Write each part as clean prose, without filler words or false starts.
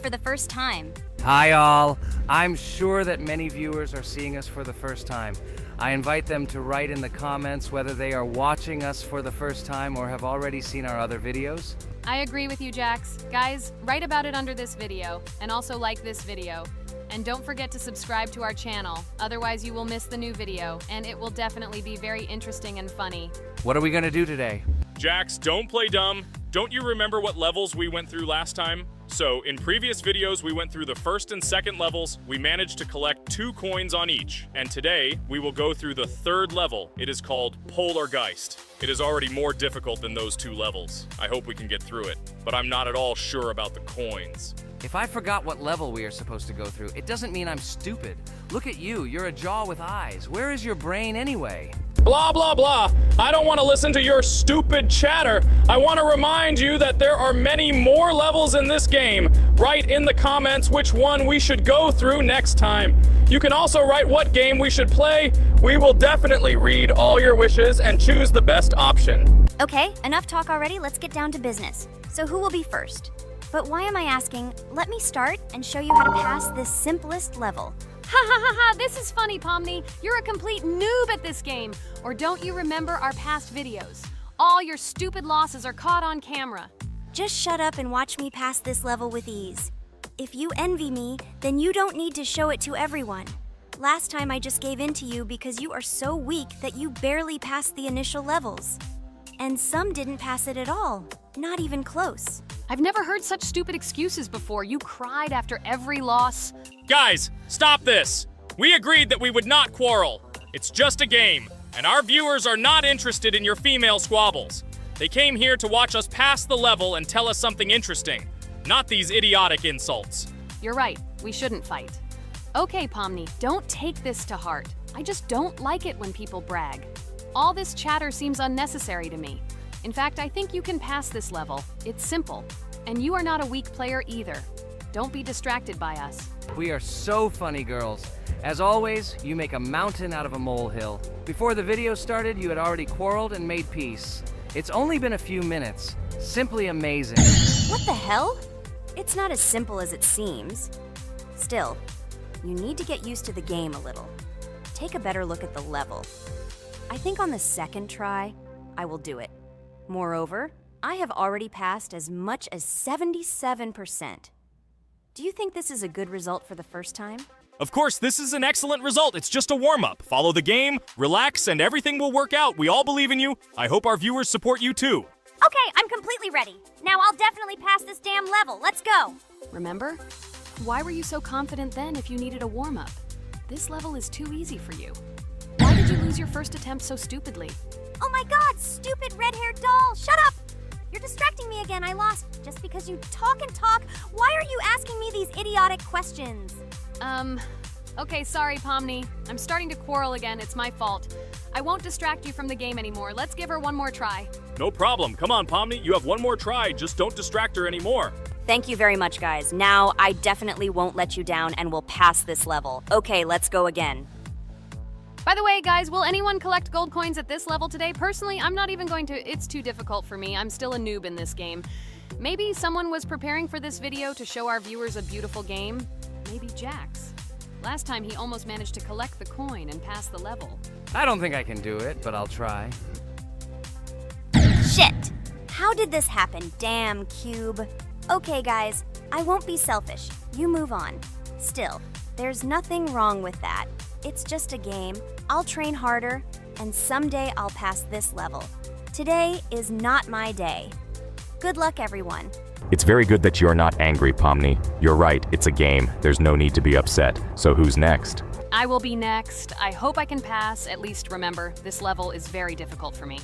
for the first time. Hi all. I'm sure that many viewers are seeing us for the first time. I invite them to write in the comments whether they are watching us for the first time or have already seen our other videos. I agree with you, Jax. Guys, write about it under this video, and also like this video. And don't forget to subscribe to our channel, otherwise you will miss the new video, and it will definitely be very interesting and funny. What are we gonna do today? Jax, don't play dumb. Don't you remember what levels we went through last time? So, in previous videos, we went through the first and second levels. We managed to collect 2 coins on each. And today, we will go through the third level. It is called Polargeist. It is already more difficult than those 2 levels. I hope we can get through it, but I'm not at all sure about the coins. If I forgot what level we are supposed to go through, it doesn't mean I'm stupid. Look at you, you're a jaw with eyes. Where is your brain anyway? Blah, blah, blah. I don't want to listen to your stupid chatter. I want to remind you that there are many more levels in this game. Write in the comments which one we should go through next time. You can also write what game we should play. We will definitely read all your wishes and choose the best option. Okay, enough talk already, let's get down to business. So who will be first? But why am I asking? Let me start and show you how to pass this simplest level. Ha ha ha ha, this is funny, Pomni. You're a complete noob at this game. Or don't you remember our past videos? All your stupid losses are caught on camera. Just shut up and watch me pass this level with ease. If you envy me, then you don't need to show it to everyone. Last time I just gave in to you because you are so weak that you barely passed the initial levels. And some didn't pass it at all, not even close. I've never heard such stupid excuses before. You cried after every loss. Guys, stop this. We agreed that we would not quarrel. It's just a game, and our viewers are not interested in your female squabbles. They came here to watch us pass the level and tell us something interesting, not these idiotic insults. You're right, we shouldn't fight. Okay, Pomni, don't take this to heart. I just don't like it when people brag. All this chatter seems unnecessary to me. In fact, I think you can pass this level. It's simple. And you are not a weak player either. Don't be distracted by us. We are so funny, girls. As always, you make a mountain out of a molehill. Before the video started, you had already quarreled and made peace. It's only been a few minutes. Simply amazing. What the hell? It's not as simple as it seems. Still, you need to get used to the game a little. Take a better look at the level. I think on the second try, I will do it. Moreover, I have already passed as much as 77%. Do you think this is a good result for the first time? Of course, this is an excellent result. It's just a warm-up. Follow the game, relax, and everything will work out. We all believe in you. I hope our viewers support you too. Okay, I'm completely ready. Now I'll definitely pass this damn level. Let's go. Remember? Why were you so confident then if you needed a warm-up? This level is too easy for you. Why did you lose your first attempt so stupidly? Oh my god, stupid red-haired doll! Shut up! You're distracting me again, I lost. Just because you talk and talk, why are you asking me these idiotic questions? Okay, sorry, Pomni. I'm starting to quarrel again, it's my fault. I won't distract you from the game anymore. Let's give her one more try. No problem. Come on, Pomni. You have one more try. Just don't distract her anymore. Thank you very much, guys. Now, I definitely won't let you down and will pass this level. Okay, let's go again. By the way, guys, will anyone collect gold coins at this level today? Personally, I'm not even going to. It's too difficult for me. I'm still a noob in this game. Maybe someone was preparing for this video to show our viewers a beautiful game. Maybe Jax. Last time he almost managed to collect the coin and pass the level. I don't think I can do it, but I'll try. Shit! How did this happen? Damn, Cube. Okay, guys, I won't be selfish. You move on. Still, there's nothing wrong with that. It's just a game. I'll train harder, and someday I'll pass this level. Today is not my day. Good luck, everyone. It's very good that you're not angry, Pomni. You're right, it's a game. There's no need to be upset. So who's next? I will be next. I hope I can pass. At least remember, this level is very difficult for me.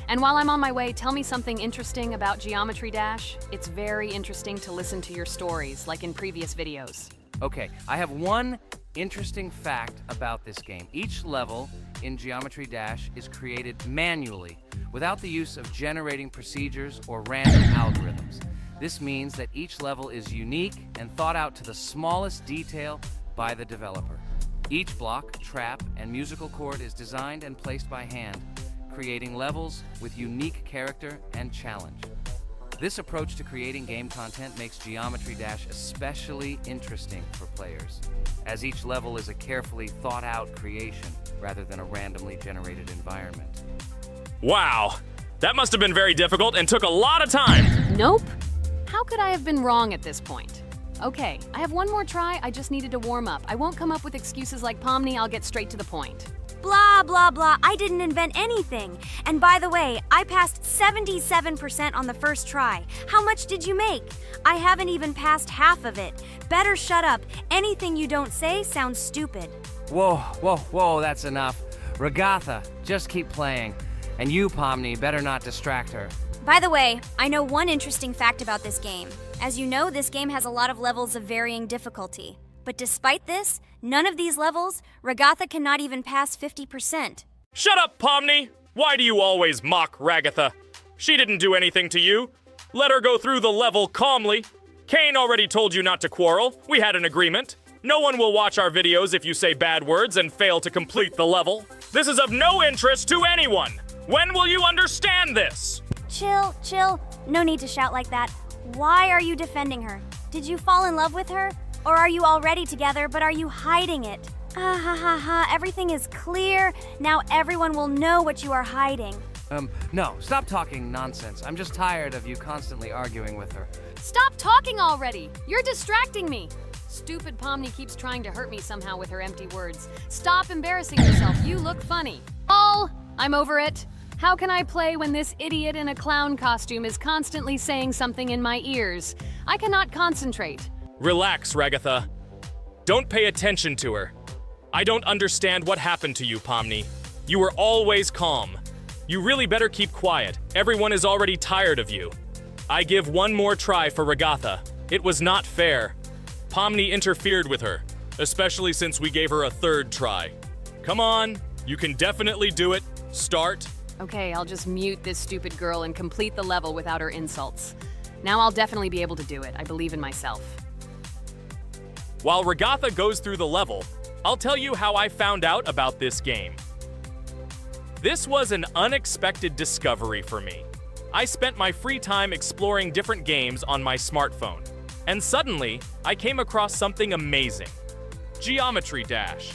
And while I'm on my way, tell me something interesting about Geometry Dash. It's very interesting to listen to your stories, like in previous videos. Okay, I have one interesting fact about this game. Each level in Geometry Dash is created manually, without the use of generating procedures or random algorithms. This means that each level is unique and thought out to the smallest detail by the developer. Each block, trap, and musical chord is designed and placed by hand, creating levels with unique character and challenge. This approach to creating game content makes Geometry Dash especially interesting for players, as each level is a carefully thought-out creation rather than a randomly generated environment. Wow, that must have been very difficult and took a lot of time. Nope. How could I have been wrong at this point? Okay, I have one more try. I just needed to warm up. I won't come up with excuses like Pomni. I'll get straight to the point. Blah, blah, blah. I didn't invent anything. And by the way, I passed 77% on the first try. How much did you make? I haven't even passed half of it. Better shut up. Anything you don't say sounds stupid. Whoa, that's enough. Regatha, just keep playing. And you, Pomni, better not distract her. By the way, I know one interesting fact about this game. As you know, this game has a lot of levels of varying difficulty. But despite this, none of these levels, Regatha cannot even pass 50%. Shut up, Pomni! Why do you always mock Ragatha? She didn't do anything to you. Let her go through the level calmly. Kane already told you not to quarrel. We had an agreement. No one will watch our videos if you say bad words and fail to complete the level. This is of no interest to anyone. When will you understand this? Chill. No need to shout like that. Why are you defending her? Did you fall in love with her? Or are you already together, but are you hiding it? Everything is clear. Now everyone will know what you are hiding. No, stop talking nonsense. I'm just tired of you constantly arguing with her. Stop talking already! You're distracting me! Stupid Pomni keeps trying to hurt me somehow with her empty words. Stop embarrassing yourself. You look funny. I'm over it. How can I play when this idiot in a clown costume is constantly saying something in my ears? I cannot concentrate. Relax, Ragatha. Don't pay attention to her. I don't understand what happened to you, Pomni. You were always calm. You really better keep quiet. Everyone is already tired of you. I give one more try for Ragatha. It was not fair. Pomni interfered with her, especially since we gave her a third try. Come on, you can definitely do it. Start. Okay, I'll just mute this stupid girl and complete the level without her insults. Now I'll definitely be able to do it. I believe in myself. While Ragatha goes through the level, I'll tell you how I found out about this game. This was an unexpected discovery for me. I spent my free time exploring different games on my smartphone, and suddenly, I came across something amazing. Geometry Dash.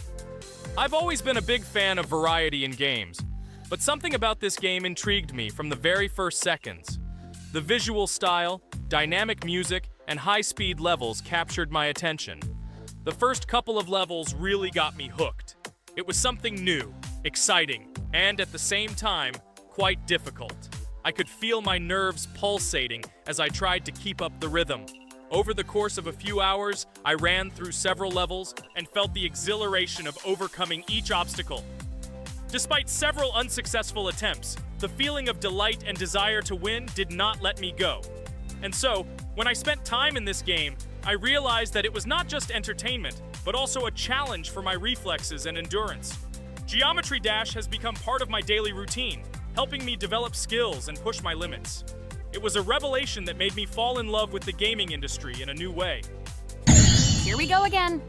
I've always been a big fan of variety in games, but something about this game intrigued me from the very first seconds. The visual style, dynamic music, and high-speed levels captured my attention. The first couple of levels really got me hooked. It was something new, exciting, and at the same time, quite difficult. I could feel my nerves pulsating as I tried to keep up the rhythm. Over the course of a few hours, I ran through several levels and felt the exhilaration of overcoming each obstacle. Despite several unsuccessful attempts, the feeling of delight and desire to win did not let me go. And so, when I spent time in this game, I realized that it was not just entertainment, but also a challenge for my reflexes and endurance. Geometry Dash has become part of my daily routine, helping me develop skills and push my limits. It was a revelation that made me fall in love with the gaming industry in a new way. Here we go again.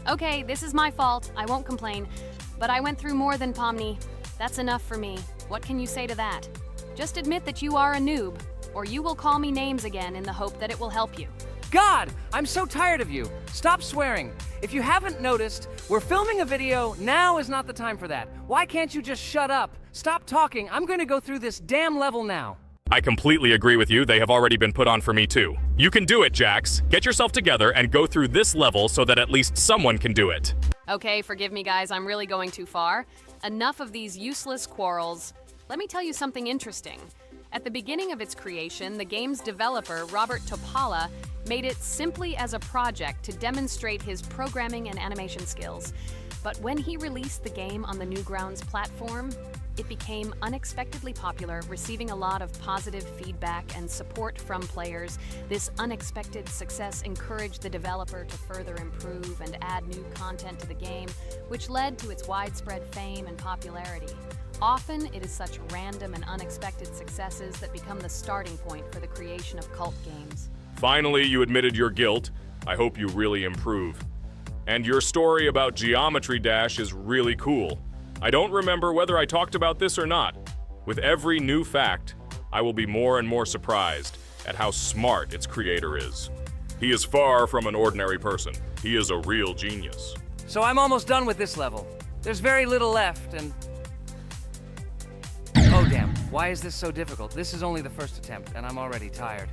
Okay, this is my fault. I won't complain. But I went through more than Pomni. That's enough for me. What can you say to that? Just admit that you are a noob, or you will call me names again in the hope that it will help you. God, I'm so tired of you. Stop swearing. If you haven't noticed, we're filming a video. Now is not the time for that. Why can't you just shut up? Stop talking. I'm going to go through this damn level now. I completely agree with you. They have already been put on for me too. You can do it, Jax. Get yourself together and go through this level so that at least someone can do it. Okay, forgive me guys, I'm really going too far. Enough of these useless quarrels. Let me tell you something interesting. At the beginning of its creation, the game's developer, Robert Topala, made it simply as a project to demonstrate his programming and animation skills. But when he released the game on the Newgrounds platform, it became unexpectedly popular, receiving a lot of positive feedback and support from players. This unexpected success encouraged the developer to further improve and add new content to the game, which led to its widespread fame and popularity. Often, it is such random and unexpected successes that become the starting point for the creation of cult games. Finally, you admitted your guilt. I hope you really improve. And your story about Geometry Dash is really cool. I don't remember whether I talked about this or not. With every new fact, I will be more and more surprised. at how smart its creator is. He is far from an ordinary person. He is a real genius. So I'm almost done with this level. There's very little left, and... Oh damn, why is this so difficult? This is only the first attempt, and I'm already tired.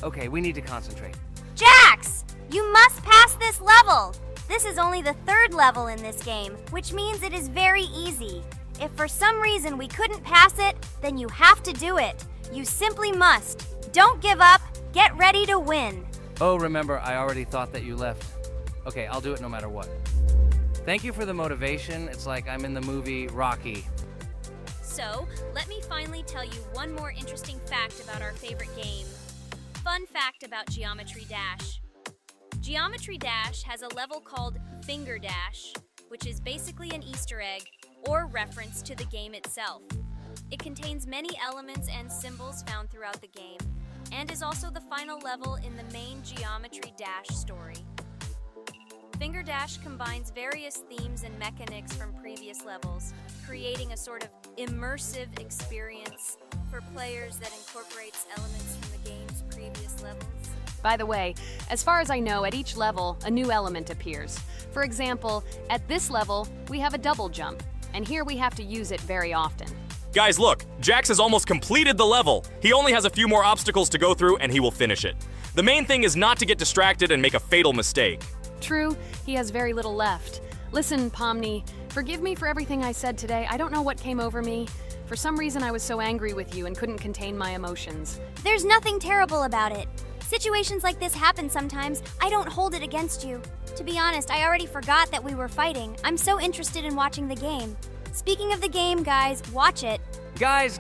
Okay, we need to concentrate. Jax! You must pass this level! This is only the third level in this game, which means it is very easy. If for some reason we couldn't pass it, then you have to do it. You simply must. Don't give up. Get ready to win. Oh, remember, I already thought that you left. Okay, I'll do it no matter what. Thank you for the motivation. It's like I'm in the movie Rocky. So, let me finally tell you one more interesting fact about our favorite game. Fun fact about Geometry Dash. Geometry Dash has a level called Finger Dash, which is basically an Easter egg or reference to the game itself. It contains many elements and symbols found throughout the game, and is also the final level in the main Geometry Dash story. Finger Dash combines various themes and mechanics from previous levels, creating a sort of immersive experience for players that incorporates elements from the game's previous levels. By the way, as far as I know, at each level, a new element appears. For example, at this level, we have a double jump, and here we have to use it very often. Guys, look, Jax has almost completed the level. He only has a few more obstacles to go through and he will finish it. The main thing is not to get distracted and make a fatal mistake. True, he has very little left. Listen, Pomni, forgive me for everything I said today. I don't know what came over me. For some reason, I was so angry with you and couldn't contain my emotions. There's nothing terrible about it. Situations like this happen sometimes. I don't hold it against you. To be honest, I already forgot that we were fighting. I'm so interested in watching the game. Speaking of the game, guys, watch it. Guys,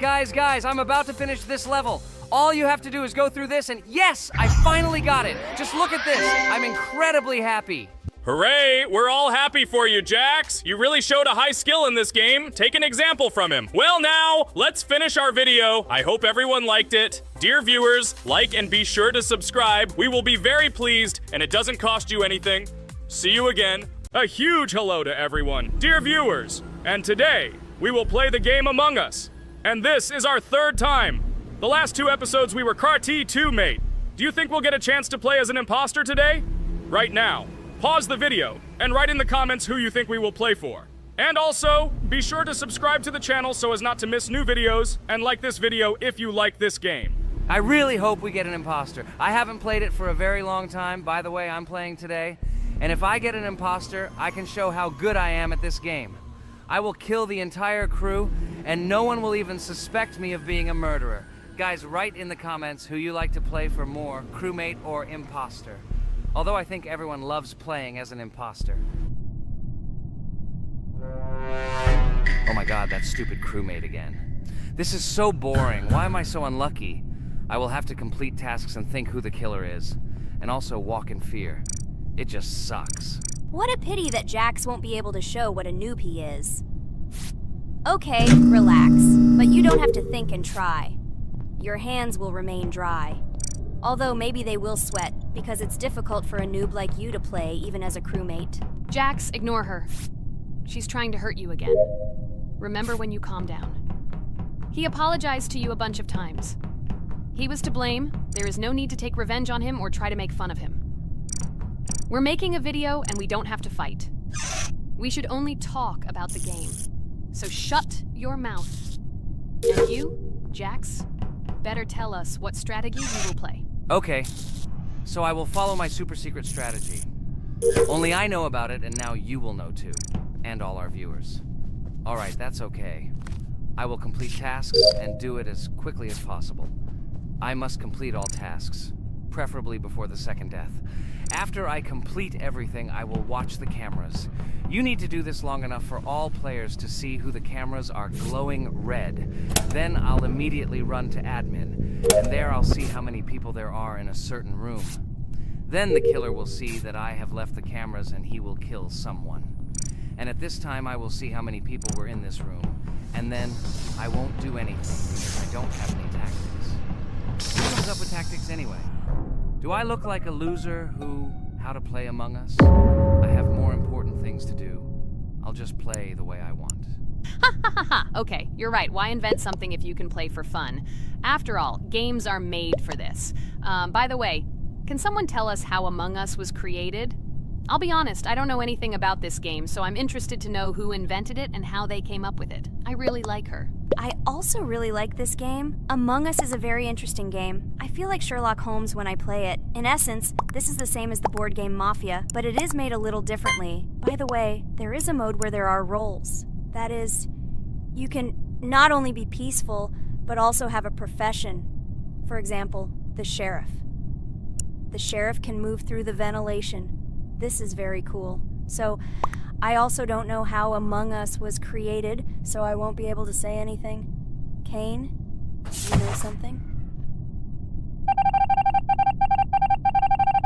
I'm about to finish this level. All you have to do is go through this, and yes, I finally got it. Just look at this. I'm incredibly happy. Hooray! We're all happy for you, Jax! You really showed a high skill in this game. Take an example from him. Well now, let's finish our video. I hope everyone liked it. Dear viewers, like and be sure to subscribe. We will be very pleased, and it doesn't cost you anything. See you again. A huge hello to everyone, dear viewers. And today, we will play the game Among Us. And this is our third time. The last two episodes we were Carti 2 mate. Do you think we'll get a chance to play as an imposter today? Right now, pause the video and write in the comments who you think we will play for. And also, be sure to subscribe to the channel so as not to miss new videos, and like this video if you like this game. I really hope we get an imposter. I haven't played it for a very long time. By the way, I'm playing today. And if I get an imposter, I can show how good I am at this game. I will kill the entire crew, and no one will even suspect me of being a murderer. Guys, write in the comments who you like to play for more, crewmate or imposter. Although I think everyone loves playing as an imposter. Oh my god, that stupid crewmate again. This is so boring. Why am I so unlucky? I will have to complete tasks and think who the killer is. And also walk in fear. It just sucks. What a pity that Jax won't be able to show what a noob he is. Okay, relax. But you don't have to think and try. Your hands will remain dry. Although maybe they will sweat, because it's difficult for a noob like you to play even as a crewmate. Jax, ignore her. She's trying to hurt you again. Remember when you calm down. He apologized to you a bunch of times. He was to blame. There is no need to take revenge on him or try to make fun of him. We're making a video and we don't have to fight. We should only talk about the game. So shut your mouth. And you, Jax, better tell us what strategy you will play. Okay, so I will follow my super secret strategy. Only I know about it, and now you will know too. And all our viewers. Alright, that's okay. I will complete tasks and do it as quickly as possible. I must complete all tasks, preferably before the second death. After I complete everything, I will watch the cameras. You need to do this long enough for all players to see who the cameras are glowing red. Then I'll immediately run to admin, and there I'll see how many people there are in a certain room. Then the killer will see that I have left the cameras and he will kill someone. And at this time I will see how many people were in this room. And then I won't do anything because I don't have any tactics. Who comes up with tactics anyway? Do I look like a loser who, how to play Among Us? I have more important things to do. I'll just play the way I want. Haha, okay, you're right. Why invent something if you can play for fun? After all, games are made for this. By the way, can someone tell us how Among Us was created? I'll be honest, I don't know anything about this game, so I'm interested to know who invented it and how they came up with it. I really like her. I also really like this game. Among Us is a very interesting game. I feel like Sherlock Holmes when I play it. In essence, this is the same as the board game Mafia, but it is made a little differently. By the way, there is a mode where there are roles. That is, you can not only be peaceful, but also have a profession. For example, the sheriff. The sheriff can move through the ventilation. This is very cool. So, I also don't know how Among Us was created, so I won't be able to say anything. Kane, you know something?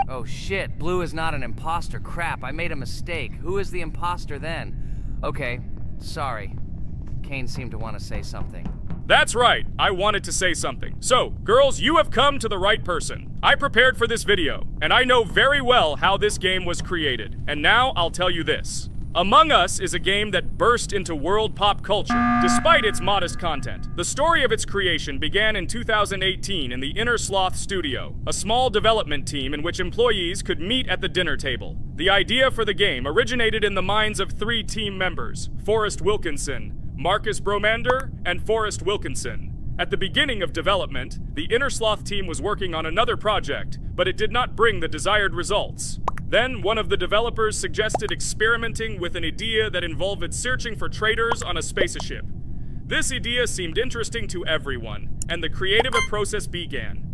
Oh shit, Blue is not an imposter. Crap, I made a mistake. Who is the imposter then? Okay, sorry. Kane seemed to want to say something. That's right, I wanted to say something. So, girls, you have come to the right person. I prepared for this video, and I know very well how this game was created. And now I'll tell you this. Among Us is a game that burst into world pop culture, despite its modest content. The story of its creation began in 2018 in the Inner Sloth Studio, a small development team in which employees could meet at the dinner table. The idea for the game originated in the minds of 3 team members, Forrest Wilkinson, Marcus Bromander, and Forrest Wilkinson. At the beginning of development, the Inner Sloth team was working on another project, but it did not bring the desired results. Then, one of the developers suggested experimenting with an idea that involved searching for traitors on a spaceship. This idea seemed interesting to everyone, and the creative process began.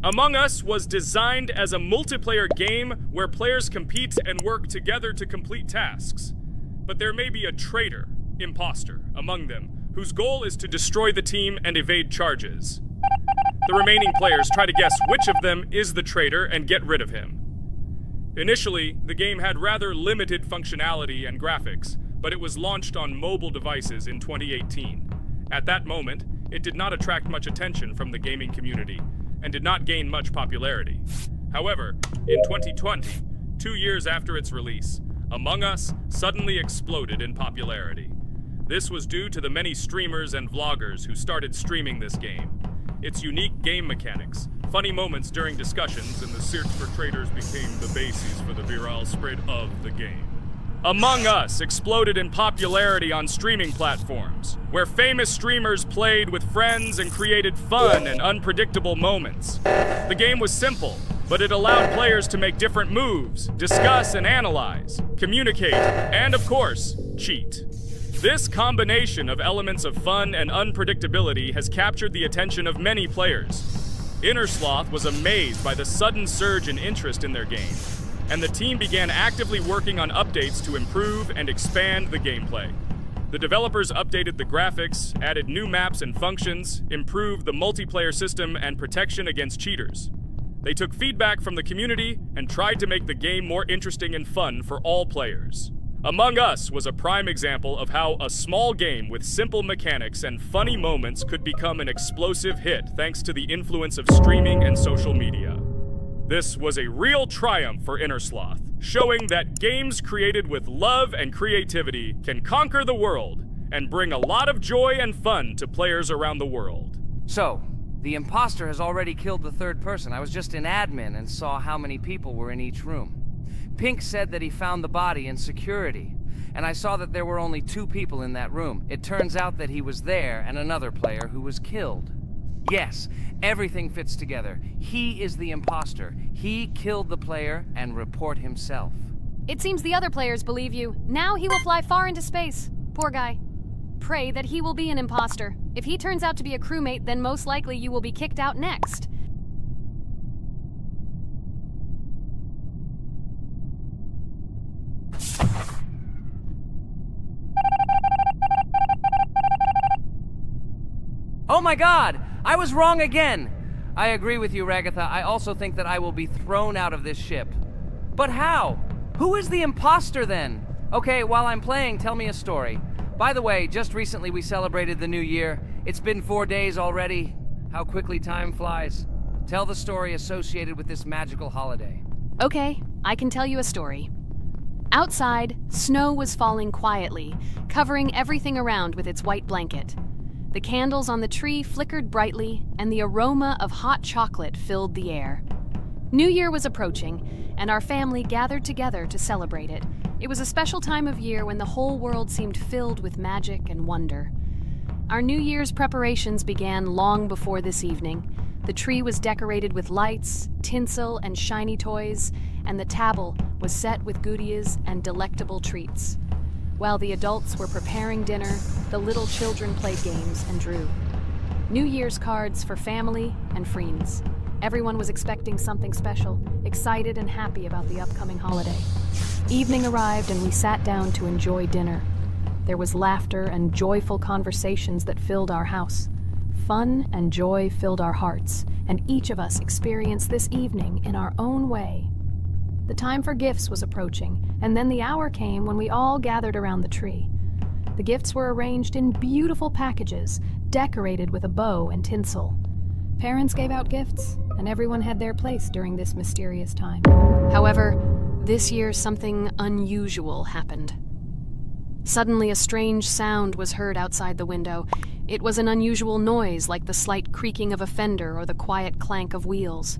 Among Us was designed as a multiplayer game where players compete and work together to complete tasks. But there may be a traitor, imposter, among them, whose goal is to destroy the team and evade charges. The remaining players try to guess which of them is the traitor and get rid of him. Initially, the game had rather limited functionality and graphics, but it was launched on mobile devices in 2018. At that moment, it did not attract much attention from the gaming community, and did not gain much popularity. However, in 2020, 2 years after its release, Among Us suddenly exploded in popularity. This was due to the many streamers and vloggers who started streaming this game. Its unique game mechanics, funny moments during discussions, and the search for traitors became the basis for the viral spread of the game. Among Us exploded in popularity on streaming platforms, where famous streamers played with friends and created fun and unpredictable moments. The game was simple, but it allowed players to make different moves, discuss and analyze, communicate, and of course, cheat. This combination of elements of fun and unpredictability has captured the attention of many players. Inner Sloth was amazed by the sudden surge in interest in their game, and the team began actively working on updates to improve and expand the gameplay. The developers updated the graphics, added new maps and functions, improved the multiplayer system and protection against cheaters. They took feedback from the community and tried to make the game more interesting and fun for all players. Among Us was a prime example of how a small game with simple mechanics and funny moments could become an explosive hit thanks to the influence of streaming and social media. This was a real triumph for Inner Sloth, showing that games created with love and creativity can conquer the world and bring a lot of joy and fun to players around the world. So, the imposter has already killed the third person. I was just in admin and saw how many people were in each room. Pink said that he found the body in security, and I saw that there were only 2 people in that room. It turns out that he was there and another player who was killed. Yes, everything fits together. He is the imposter. He killed the player and report himself. It seems the other players believe you. Now he will fly far into space. Poor guy. Pray that he will be an imposter. If he turns out to be a crewmate, then most likely you will be kicked out next. Oh my god! I was wrong again! I agree with you, Ragatha. I also think that I will be thrown out of this ship. But how? Who is the imposter then? Okay, while I'm playing, tell me a story. By the way, just recently we celebrated the new year. It's been 4 days already. How quickly time flies. Tell the story associated with this magical holiday. Okay, I can tell you a story. Outside, snow was falling quietly, covering everything around with its white blanket. The candles on the tree flickered brightly, and the aroma of hot chocolate filled the air. New Year was approaching, and our family gathered together to celebrate it. It was a special time of year when the whole world seemed filled with magic and wonder. Our New Year's preparations began long before this evening. The tree was decorated with lights, tinsel, and shiny toys, and the table was set with goodies and delectable treats. While the adults were preparing dinner, the little children played games and drew. New Year's cards for family and friends. Everyone was expecting something special, excited and happy about the upcoming holiday. Evening arrived and we sat down to enjoy dinner. There was laughter and joyful conversations that filled our house. Fun and joy filled our hearts, and each of us experienced this evening in our own way. The time for gifts was approaching, and then the hour came when we all gathered around the tree. The gifts were arranged in beautiful packages, decorated with a bow and tinsel. Parents gave out gifts, and everyone had their place during this mysterious time. However, this year something unusual happened. Suddenly a strange sound was heard outside the window. It was an unusual noise, like the slight creaking of a fender or the quiet clank of wheels.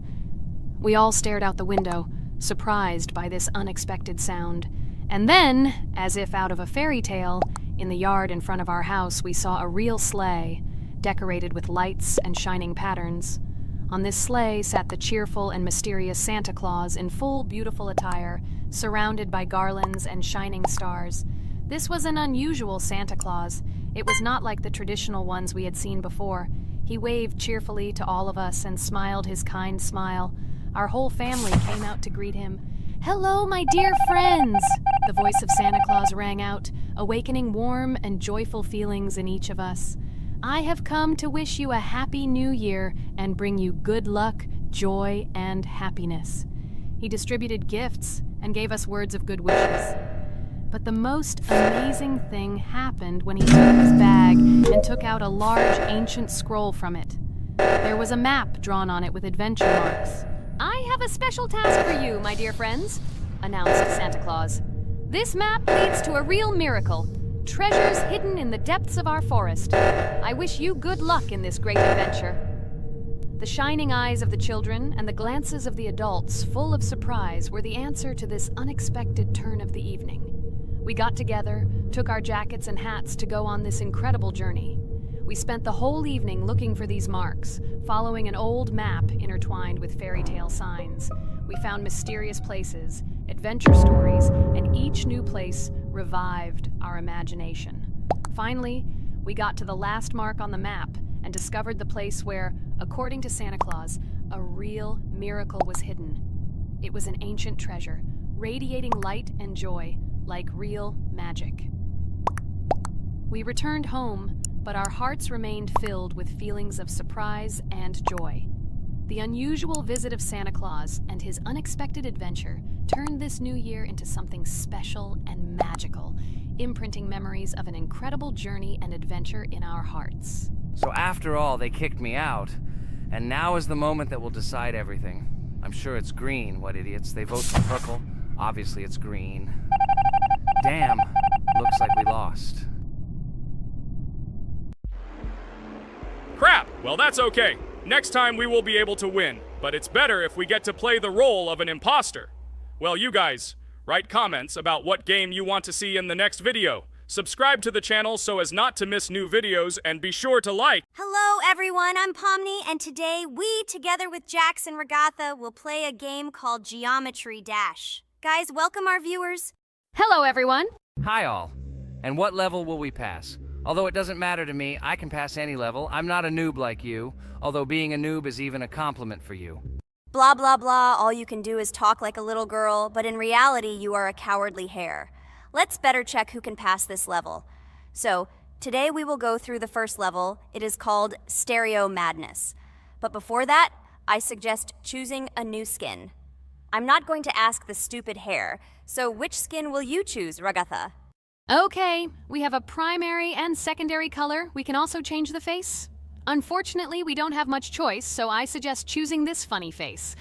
We all stared out the window, surprised by this unexpected sound. And then, as if out of a fairy tale, in the yard in front of our house we saw a real sleigh, decorated with lights and shining patterns. On this sleigh sat the cheerful and mysterious Santa Claus in full beautiful attire, surrounded by garlands and shining stars. This was an unusual Santa Claus. It was not like the traditional ones we had seen before. He waved cheerfully to all of us and smiled his kind smile. Our whole family came out to greet him. "Hello, my dear friends!" The voice of Santa Claus rang out, awakening warm and joyful feelings in each of us. "I have come to wish you a happy new year and bring you good luck, joy, and happiness." He distributed gifts and gave us words of good wishes. But the most amazing thing happened when he took his bag and took out a large ancient scroll from it. There was a map drawn on it with adventure marks. "I have a special task for you, my dear friends," announced Santa Claus. "This map leads to a real miracle. Treasures hidden in the depths of our forest. I wish you good luck in this great adventure." The shining eyes of the children and the glances of the adults, full of surprise, were the answer to this unexpected turn of the evening. We got together, took our jackets and hats to go on this incredible journey. We spent the whole evening looking for these marks, following an old map intertwined with fairy tale signs. We found mysterious places, adventure stories, and each new place revived our imagination. Finally, we got to the last mark on the map and discovered the place where, according to Santa Claus, a real miracle was hidden. It was an ancient treasure, radiating light and joy, like real magic. We returned home, but our hearts remained filled with feelings of surprise and joy. The unusual visit of Santa Claus and his unexpected adventure turned this new year into something special and magical, imprinting memories of an incredible journey and adventure in our hearts. So after all, they kicked me out, and now is the moment that will decide everything. I'm sure it's green, what idiots. They vote for purple. Obviously it's green. Damn, looks like we lost. Crap! Well, that's okay. Next time we will be able to win, but it's better if we get to play the role of an imposter. Well, you guys, write comments about what game you want to see in the next video. Subscribe to the channel so as not to miss new videos, and be sure to like. Hello, everyone. I'm Pomni, and today we, together with Jax and Ragatha, will play a game called Geometry Dash. Guys, welcome our viewers. Hello, everyone. Hi all. And what level will we pass? Although it doesn't matter to me, I can pass any level. I'm not a noob like you, although being a noob is even a compliment for you. Blah, blah, blah. All you can do is talk like a little girl, but in reality, you are a cowardly hare. Let's better check who can pass this level. So, today we will go through the first level. It is called Stereo Madness. But before that, I suggest choosing a new skin. I'm not going to ask the stupid hare, so which skin will you choose, Ragatha? Okay, we have a primary and secondary color. We can also change the face. Unfortunately, we don't have much choice, so I suggest choosing this funny face.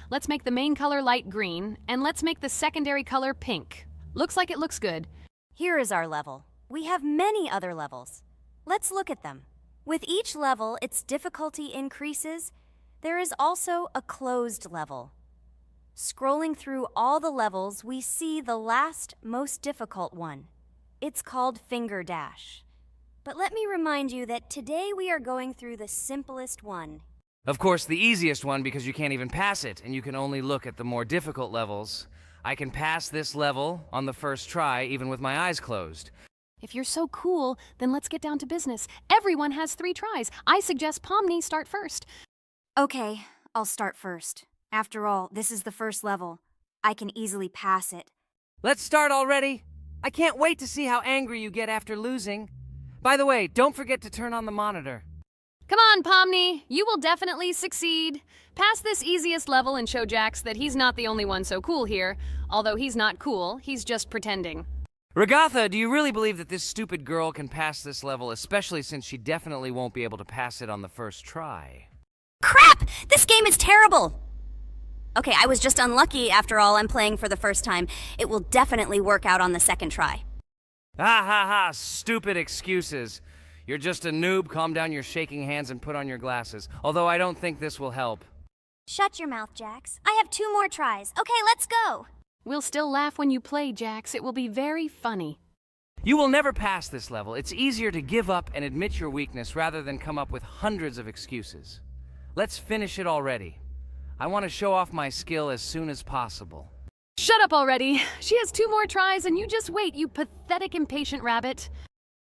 Let's make the main color light green, and let's make the secondary color pink. Looks like it looks good. Here is our level. We have many other levels. Let's look at them. With each level, its difficulty increases. There is also a closed level. Scrolling through all the levels, we see the last, most difficult one. It's called Finger Dash. But let me remind you that today we are going through the simplest one. Of course, the easiest one because you can't even pass it, and you can only look at the more difficult levels. I can pass this level on the first try, even with my eyes closed. If you're so cool, then let's get down to business. Everyone has 3 tries. I suggest Pomni start first. Okay, I'll start first. After all, this is the first level. I can easily pass it. Let's start already. I can't wait to see how angry you get after losing. By the way, don't forget to turn on the monitor. Come on, Pomni. You will definitely succeed. Pass this easiest level and show Jax that he's not the only one so cool here. Although he's not cool, he's just pretending. Ragatha, do you really believe that this stupid girl can pass this level, especially since she definitely won't be able to pass it on the first try? Crap! This game is terrible! Okay, I was just unlucky. After all, I'm playing for the first time. It will definitely work out on the second try. Ha ha ha, stupid excuses. You're just a noob, calm down your shaking hands and put on your glasses. Although I don't think this will help. Shut your mouth, Jax. I have 2 more tries. Okay, let's go! We'll still laugh when you play, Jax. It will be very funny. You will never pass this level. It's easier to give up and admit your weakness rather than come up with hundreds of excuses. Let's finish it already. I want to show off my skill as soon as possible. Shut up already. She has 2 more tries and you just wait, you pathetic impatient rabbit.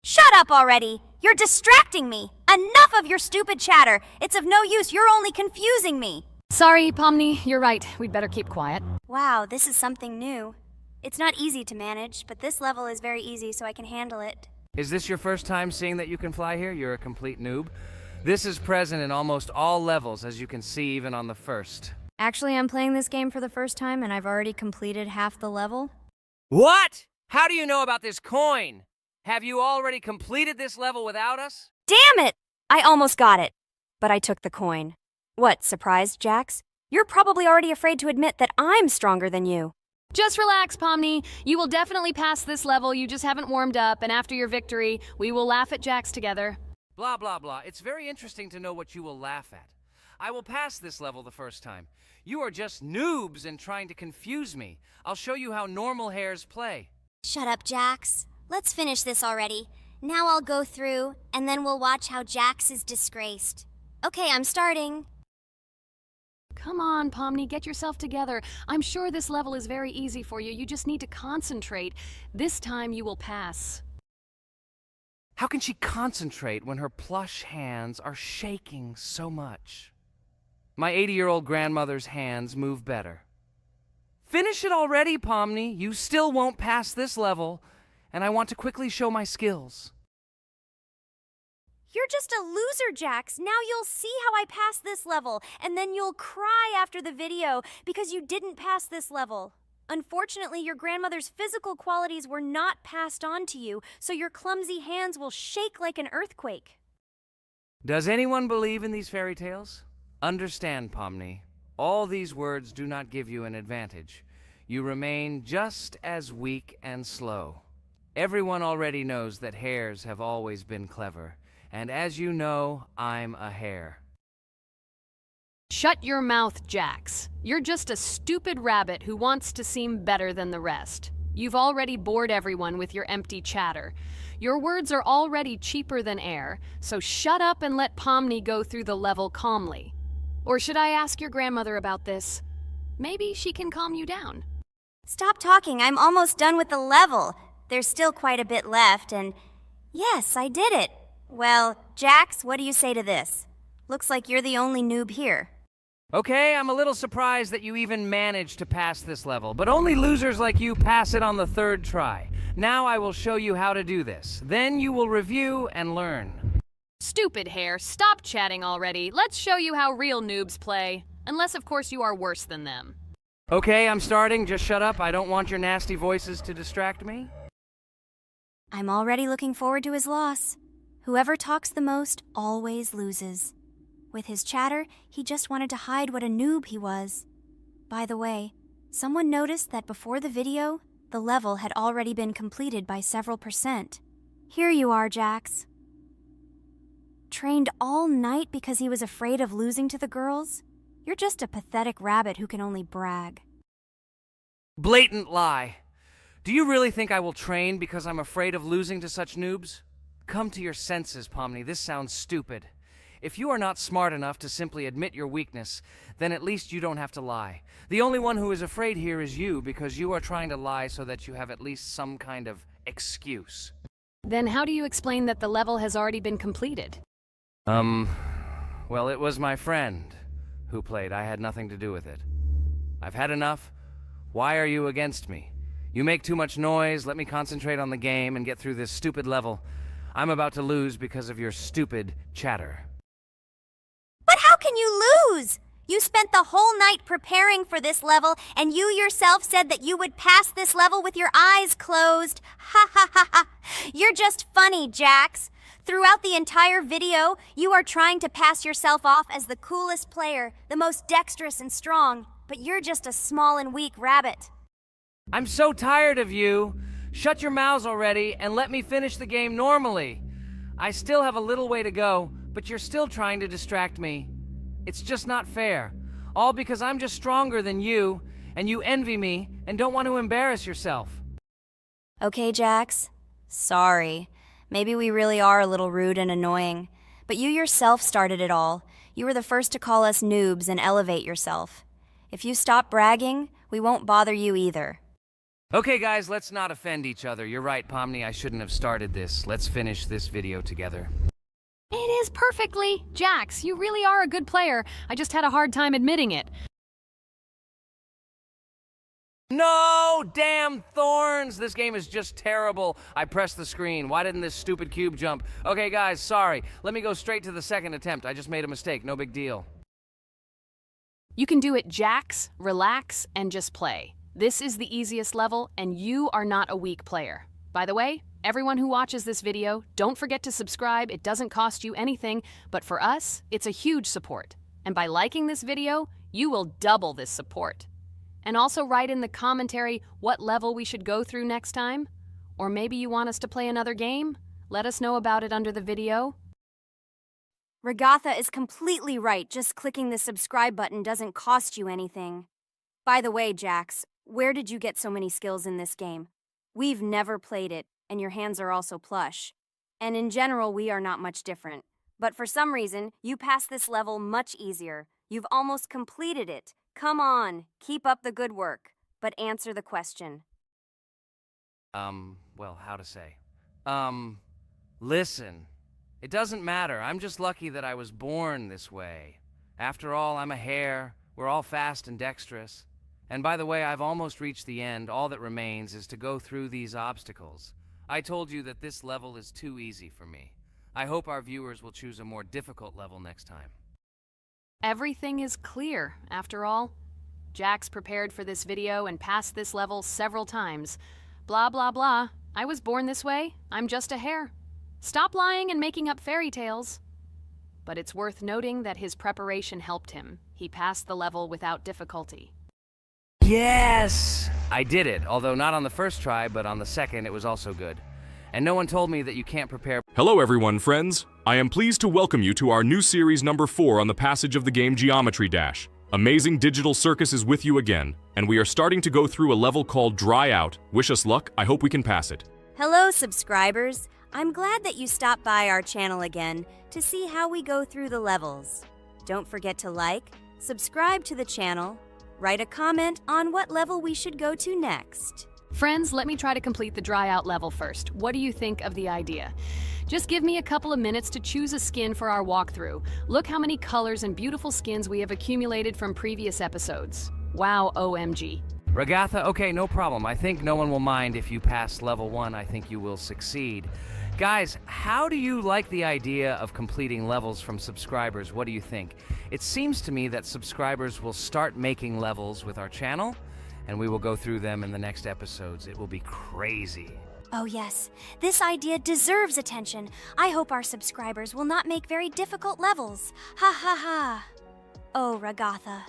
Shut up already! You're distracting me! Enough of your stupid chatter! It's of no use, you're only confusing me! Sorry, Pomni, you're right. We'd better keep quiet. Wow, this is something new. It's not easy to manage, but this level is very easy, so I can handle it. Is this your first time seeing that you can fly here? You're a complete noob. This is present in almost all levels, as you can see even on the first. Actually, I'm playing this game for the first time, and I've already completed half the level. What? How do you know about this coin? Have you already completed this level without us? Damn it! I almost got it, but I took the coin. What, surprised, Jax? You're probably already afraid to admit that I'm stronger than you. Just relax, Pomni. You will definitely pass this level, you just haven't warmed up, and after your victory, we will laugh at Jax together. Blah, blah, blah. It's very interesting to know what you will laugh at. I will pass this level the first time. You are just noobs and trying to confuse me. I'll show you how normal hares play. Shut up, Jax. Let's finish this already. Now I'll go through, and then we'll watch how Jax is disgraced. Okay, I'm starting. Come on, Pomni, get yourself together. I'm sure this level is very easy for you. You just need to concentrate. This time you will pass. How can she concentrate when her plush hands are shaking so much? My 80-year-old grandmother's hands move better. Finish it already, Pomni. You still won't pass this level, and I want to quickly show my skills. You're just a loser, Jax. Now you'll see how I pass this level, and then you'll cry after the video because you didn't pass this level. Unfortunately, your grandmother's physical qualities were not passed on to you, so your clumsy hands will shake like an earthquake. Does anyone believe in these fairy tales? Understand, Pomni. All these words do not give you an advantage. You remain just as weak and slow. Everyone already knows that hares have always been clever. And as you know, I'm a hare. Shut your mouth, Jax. You're just a stupid rabbit who wants to seem better than the rest. You've already bored everyone with your empty chatter. Your words are already cheaper than air, so shut up and let Pomni go through the level calmly. Or should I ask your grandmother about this? Maybe she can calm you down. Stop talking. I'm almost done with the level. There's still quite a bit left, and yes, I did it. Well, Jax, what do you say to this? Looks like you're the only noob here. Okay, I'm a little surprised that you even managed to pass this level, but only losers like you pass it on the third try. Now I will show you how to do this. Then you will review and learn. Stupid hare, stop chatting already. Let's show you how real noobs play. Unless, of course, you are worse than them. Okay, I'm starting. Just shut up. I don't want your nasty voices to distract me. I'm already looking forward to his loss. Whoever talks the most always loses. With his chatter, he just wanted to hide what a noob he was. By the way, someone noticed that before the video, The level had already been completed by several percent. Here you are, Jax. Trained all night because he was afraid of losing to the girls? You're just a pathetic rabbit who can only brag. Blatant lie. Do you really think I will train because I'm afraid of losing to such noobs? Come to your senses, Pomni. This sounds stupid. If you are not smart enough to simply admit your weakness, then at least you don't have to lie. The only one who is afraid here is you, because you are trying to lie so that you have at least some kind of excuse. Then how do you explain that the level has already been completed? Well, it was my friend who played. I had nothing to do with it. I've had enough. Why are you against me? You make too much noise. Let me concentrate on the game and get through this stupid level. I'm about to lose because of your stupid chatter. But how can you lose? You spent the whole night preparing for this level, and you yourself said that you would pass this level with your eyes closed. Ha ha ha ha. You're just funny, Jax. Throughout the entire video, you are trying to pass yourself off as the coolest player, the most dexterous and strong, but you're just a small and weak rabbit. I'm so tired of you. Shut your mouths already and let me finish the game normally. I still have a little way to go, but you're still trying to distract me. It's just not fair. All because I'm just stronger than you, and you envy me and don't want to embarrass yourself. Okay, Jax. Sorry. Maybe we really are a little rude and annoying. But you yourself started it all. You were the first to call us noobs and elevate yourself. If you stop bragging, we won't bother you either. Okay, guys, let's not offend each other. You're right, Pomni, I shouldn't have started this. Let's finish this video together. It is perfectly. Jax, you really are a good player. I just had a hard time admitting it. No! Damn thorns! This game is just terrible. I pressed the screen. Why didn't this stupid cube jump? Okay, guys, sorry. Let me go straight to the second attempt. I just made a mistake. No big deal. You can do it, Jax, relax, and just play. This is the easiest level, and you are not a weak player. By the way, everyone who watches this video, don't forget to subscribe. It doesn't cost you anything, but for us, it's a huge support. And by liking this video, you will double this support. And also write in the commentary what level we should go through next time. Or maybe you want us to play another game? Let us know about it under the video. Ragatha is completely right. Just clicking the subscribe button doesn't cost you anything. By the way, Jax, where did you get so many skills in this game? We've never played it, and your hands are also plush. And in general, we are not much different. But for some reason, you passed this level much easier. You've almost completed it. Come on, keep up the good work, but answer the question. Well, how to say? Listen. It doesn't matter. I'm just lucky that I was born this way. After all, I'm a hare. We're all fast and dexterous. And by the way, I've almost reached the end. All that remains is to go through these obstacles. I told you that this level is too easy for me. I hope our viewers will choose a more difficult level next time. Everything is clear, after all. Jax prepared for this video and passed this level several times. Blah, blah, blah. I was born this way. I'm just a hare. Stop lying and making up fairy tales. But it's worth noting that his preparation helped him. He passed the level without difficulty. Yes! I did it, although not on the first try, but on the second it was also good. And no one told me that you can't prepare. Hello everyone, friends. I am pleased to welcome you to our new series number 4 on the passage of the game Geometry Dash. Amazing Digital Circus is with you again, and we are starting to go through a level called Dry Out. Wish us luck, I hope we can pass it. Hello, subscribers. I'm glad that you stopped by our channel again to see how we go through the levels. Don't forget to like, subscribe to the channel, write a comment on what level we should go to next. Friends, let me try to complete the dry out level first. What do you think of the idea? Just give me a couple of minutes to choose a skin for our walkthrough. Look how many colors and beautiful skins we have accumulated from previous episodes. Wow, OMG. Ragatha, okay, no problem. I think no one will mind if you pass level 1. I think you will succeed. Guys, how do you like the idea of completing levels from subscribers? What do you think? It seems to me that subscribers will start making levels with our channel, and we will go through them in the next episodes. It will be crazy. Oh yes, this idea deserves attention. I hope our subscribers will not make very difficult levels. Ha ha ha. Oh, Ragatha.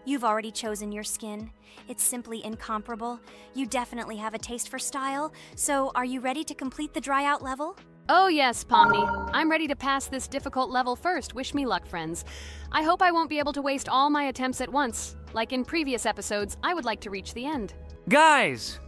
You've already chosen your skin. It's simply incomparable. You definitely have a taste for style. So, are you ready to complete the dry out level? Oh yes, Pomni. I'm ready to pass this difficult level first. Wish me luck, friends. I hope I won't be able to waste all my attempts at once. Like in previous episodes, I would like to reach the end. Guys,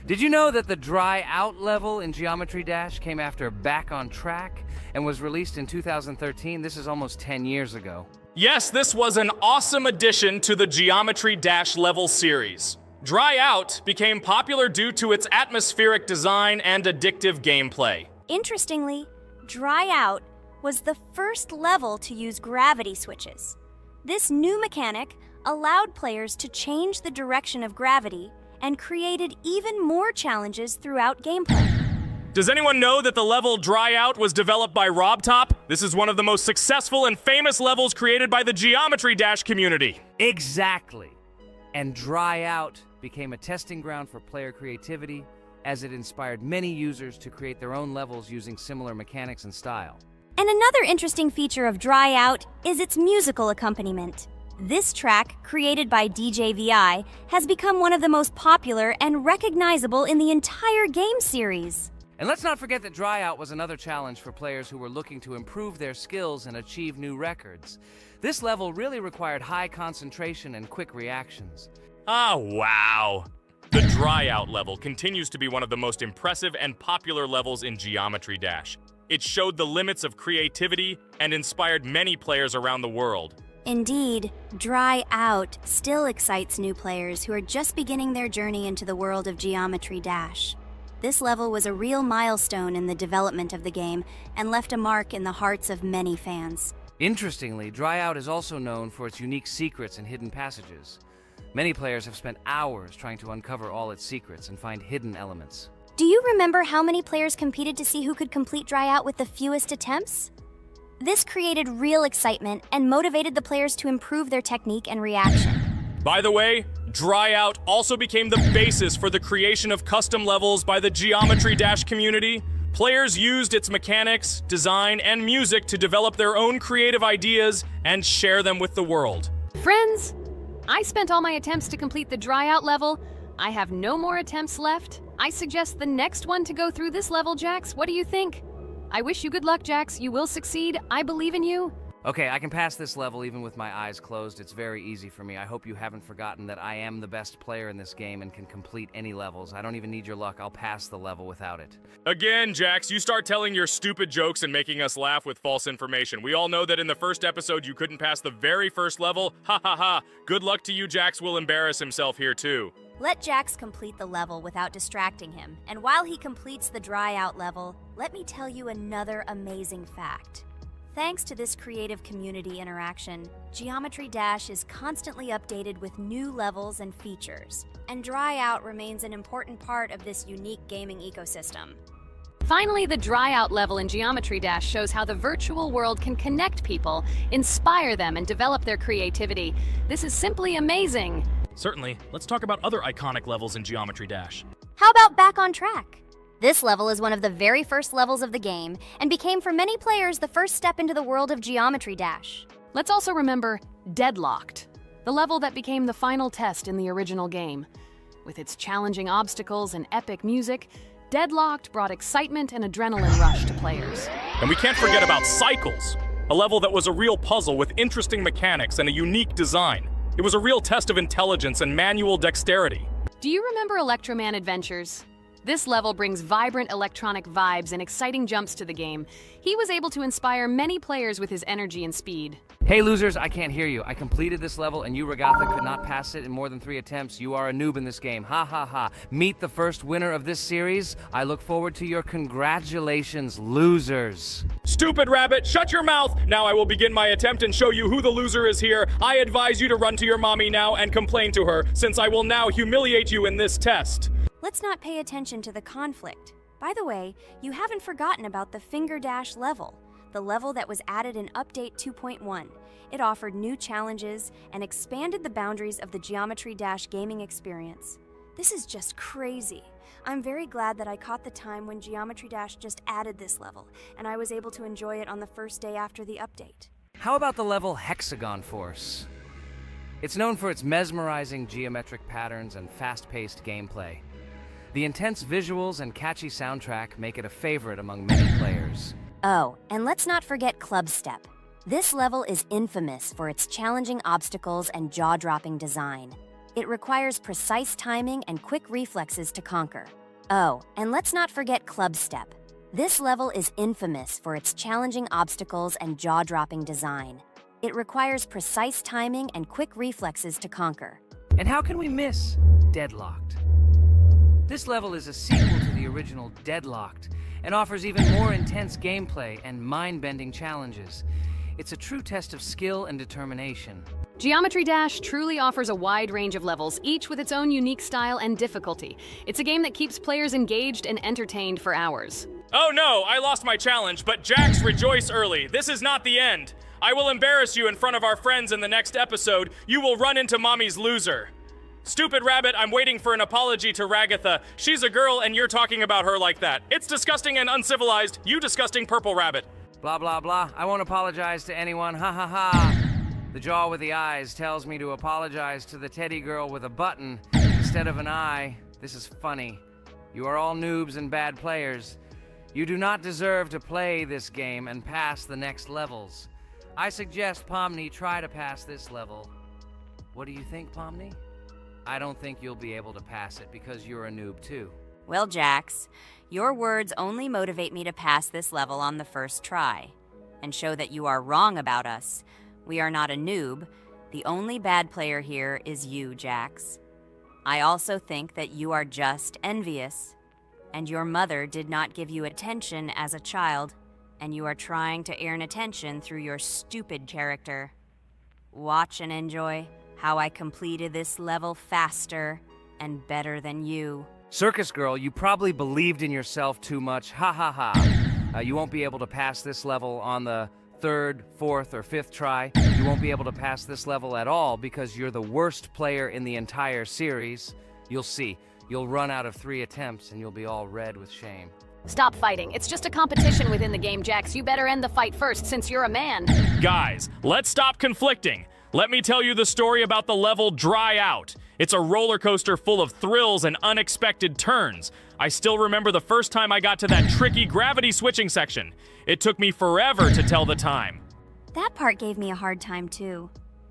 did you know that the dry out level in Geometry Dash came after Back on Track and was released in 2013? This is almost 10 years ago. Yes, this was an awesome addition to the Geometry Dash level series. Dry Out became popular due to its atmospheric design and addictive gameplay. Interestingly, Dry Out was the first level to use gravity switches. This new mechanic allowed players to change the direction of gravity and created even more challenges throughout gameplay. Does anyone know that the level Dry Out was developed by RobTop? This is one of the most successful and famous levels created by the Geometry Dash community. Exactly. And Dry Out became a testing ground for player creativity, as it inspired many users to create their own levels using similar mechanics and style. And another interesting feature of Dry Out is its musical accompaniment. This track, created by DJ VI, has become one of the most popular and recognizable in the entire game series. And let's not forget that Dry Out was another challenge for players who were looking to improve their skills and achieve new records. This level really required high concentration and quick reactions. Ah, wow. The Dry Out level continues to be one of the most impressive and popular levels in Geometry Dash. It showed the limits of creativity and inspired many players around the world. Indeed, Dry Out still excites new players who are just beginning their journey into the world of Geometry Dash. This level was a real milestone in the development of the game and left a mark in the hearts of many fans. Interestingly, Dry Out is also known for its unique secrets and hidden passages. Many players have spent hours trying to uncover all its secrets and find hidden elements. Do you remember how many players competed to see who could complete Dry Out with the fewest attempts? This created real excitement and motivated the players to improve their technique and reaction. By the way, Dry Out also became the basis for the creation of custom levels by the Geometry Dash community. Players used its mechanics, design, and music to develop their own creative ideas and share them with the world. Friends, I spent all my attempts to complete the Dry Out level. I have no more attempts left. I suggest the next one to go through this level, Jax. What do you think? I wish you good luck, Jax. You will succeed. I believe in you. Okay, I can pass this level even with my eyes closed. It's very easy for me. I hope you haven't forgotten that I am the best player in this game and can complete any levels. I don't even need your luck. I'll pass the level without it. Again, Jax, you start telling your stupid jokes and making us laugh with false information. We all know that in the first episode you couldn't pass the very first level. Ha ha ha. Good luck to you, Jax will embarrass himself here too. Let Jax complete the level without distracting him. And while he completes the Dry Out level, let me tell you another amazing fact. Thanks to this creative community interaction, Geometry Dash is constantly updated with new levels and features, and Dry Out remains an important part of this unique gaming ecosystem. Finally, the Dry Out level in Geometry Dash shows how the virtual world can connect people, inspire them, and develop their creativity. This is simply amazing. Certainly. Let's talk about other iconic levels in Geometry Dash. How about Back on Track? This level is one of the very first levels of the game and became for many players the first step into the world of Geometry Dash. Let's also remember Deadlocked, the level that became the final test in the original game. With its challenging obstacles and epic music, Deadlocked brought excitement and adrenaline rush to players. And we can't forget about Cycles, a level that was a real puzzle with interesting mechanics and a unique design. It was a real test of intelligence and manual dexterity. Do you remember Electroman Adventures? This level brings vibrant electronic vibes and exciting jumps to the game. He was able to inspire many players with his energy and speed. Hey losers, I can't hear you. I completed this level and you, Regatha, could not pass it in more than 3 attempts. You are a noob in this game. Ha ha ha. Meet the first winner of this series. I look forward to your congratulations, losers. Stupid rabbit, shut your mouth! Now I will begin my attempt and show you who the loser is here. I advise you to run to your mommy now and complain to her, since I will now humiliate you in this test. Let's not pay attention to the conflict. By the way, you haven't forgotten about the Finger Dash level, the level that was added in Update 2.1. It offered new challenges and expanded the boundaries of the Geometry Dash gaming experience. This is just crazy. I'm very glad that I caught the time when Geometry Dash just added this level, and I was able to enjoy it on the first day after the update. How about the level Hexagon Force? It's known for its mesmerizing geometric patterns and fast-paced gameplay. The intense visuals and catchy soundtrack make it a favorite among many players. Oh, and let's not forget Club Step. This level is infamous for its challenging obstacles and jaw-dropping design. It requires precise timing and quick reflexes to conquer. Oh, and let's not forget Club Step. This level is infamous for its challenging obstacles and jaw-dropping design. It requires precise timing and quick reflexes to conquer. And how can we miss Deadlocked? This level is a sequel to the original Deadlocked and offers even more intense gameplay and mind-bending challenges. It's a true test of skill and determination. Geometry Dash truly offers a wide range of levels, each with its own unique style and difficulty. It's a game that keeps players engaged and entertained for hours. Oh no, I lost my challenge, but Jax, rejoice early. This is not the end. I will embarrass you in front of our friends in the next episode. You will run into Mommy's loser. Stupid Rabbit, I'm waiting for an apology to Ragatha. She's a girl and you're talking about her like that. It's disgusting and uncivilized, you disgusting purple rabbit. Blah, blah, blah. I won't apologize to anyone. Ha ha ha. The jaw with the eyes tells me to apologize to the teddy girl with a button instead of an eye. This is funny. You are all noobs and bad players. You do not deserve to play this game and pass the next levels. I suggest Pomni try to pass this level. What do you think, Pomni? I don't think you'll be able to pass it because you're a noob too. Well, Jax, your words only motivate me to pass this level on the first try and show that you are wrong about us. We are not a noob. The only bad player here is you, Jax. I also think that you are just envious, and your mother did not give you attention as a child, and you are trying to earn attention through your stupid character. Watch and enjoy how I completed this level faster and better than you. Circus girl, you probably believed in yourself too much. Ha ha ha. You won't be able to pass this level on the third, fourth, or fifth try. You won't be able to pass this level at all because you're the worst player in the entire series. You'll see. You'll run out of 3 attempts and you'll be all red with shame. Stop fighting. It's just a competition within the game, Jax. You better end the fight first since you're a man. Guys, let's stop conflicting. Let me tell you the story about the level Dry Out. It's a roller coaster full of thrills and unexpected turns. I still remember the first time I got to that tricky gravity switching section. It took me forever to tell the time. That part gave me a hard time too.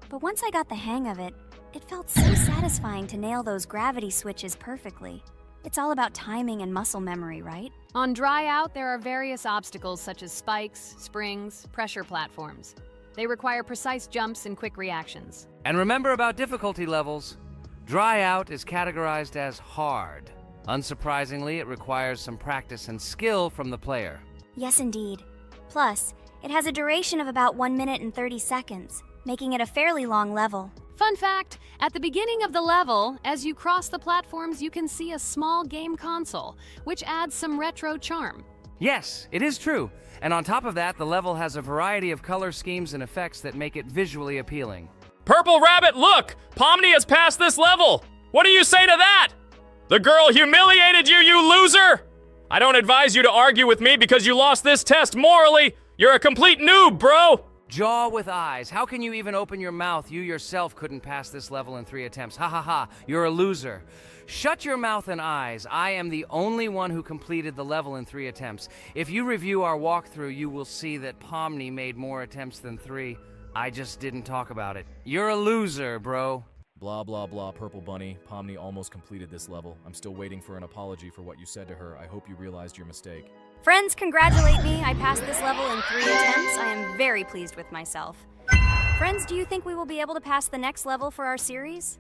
But once I got the hang of it, it felt so satisfying to nail those gravity switches perfectly. It's all about timing and muscle memory, right? On Dry Out, there are various obstacles such as spikes, springs, pressure platforms. They require precise jumps and quick reactions. And remember about difficulty levels. Dry Out is categorized as hard. Unsurprisingly, it requires some practice and skill from the player. Yes, indeed. Plus, it has a duration of about 1 minute and 30 seconds, making it a fairly long level. Fun fact, at the beginning of the level, as you cross the platforms, you can see a small game console, which adds some retro charm. Yes, it is true. And on top of that, the level has a variety of color schemes and effects that make it visually appealing. Purple Rabbit, look! Pomni has passed this level! What do you say to that? The girl humiliated you, you loser! I don't advise you to argue with me because you lost this test morally. You're a complete noob, bro! Jaw with eyes. How can you even open your mouth? You yourself couldn't pass this level in 3 attempts. Ha ha ha. You're a loser. Shut your mouth and eyes. I am the only one who completed the level in 3 attempts. If you review our walkthrough, you will see that Pomni made more attempts than 3. I just didn't talk about it. You're a loser, bro. Blah, blah, blah, Purple Bunny. Pomni almost completed this level. I'm still waiting for an apology for what you said to her. I hope you realized your mistake. Friends, congratulate me. I passed this level in 3 attempts. I am very pleased with myself. Friends, do you think we will be able to pass the next level for our series?